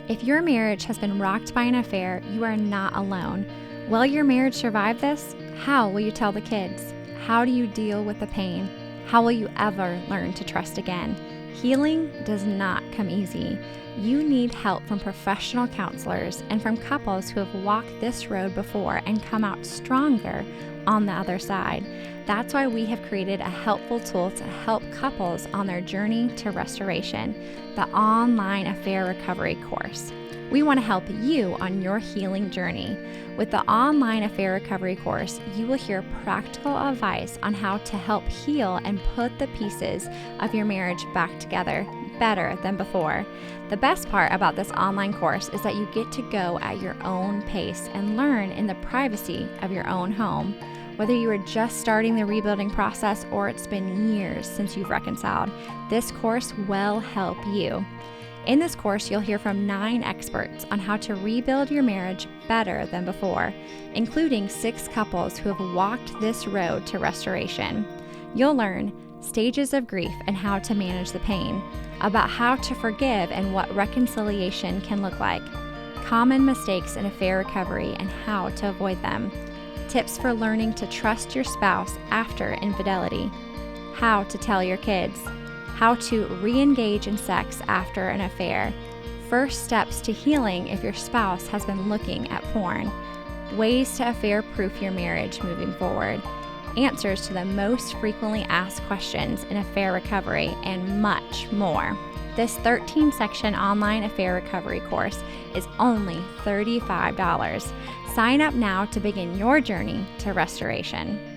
If your marriage has been rocked by an affair, you are not alone. Will your marriage survive this? How will you tell the kids? How do you deal with the pain? How will you ever learn to trust again? Healing does not come easy. You need help from professional counselors and from couples who have walked this road before and come out stronger on the other side. That's why we have created a helpful tool to help couples on their journey to restoration, the Online Affair Recovery course. We want to help you on your healing journey. With the Online Affair Recovery course, you will hear practical advice on how to help heal and put the pieces of your marriage back together better than before. The best part about this online course is that you get to go at your own pace and learn in the privacy of your own home. Whether you are just starting the rebuilding process or it's been years since you've reconciled, this course will help you. In this course, you'll hear from 9 experts on how to rebuild your marriage better than before, including 6 couples who have walked this road to restoration. You'll learn stages of grief and how to manage the pain, about how to forgive and what reconciliation can look like, common mistakes in affair recovery and how to avoid them, tips for learning to trust your spouse after infidelity, how to tell your kids, how to re-engage in sex after an affair, first steps to healing if your spouse has been looking at porn, ways to affair-proof your marriage moving forward, answers to the most frequently asked questions in affair recovery, and much more. This 13-section online affair recovery course is only $35. Sign up now to begin your journey to restoration.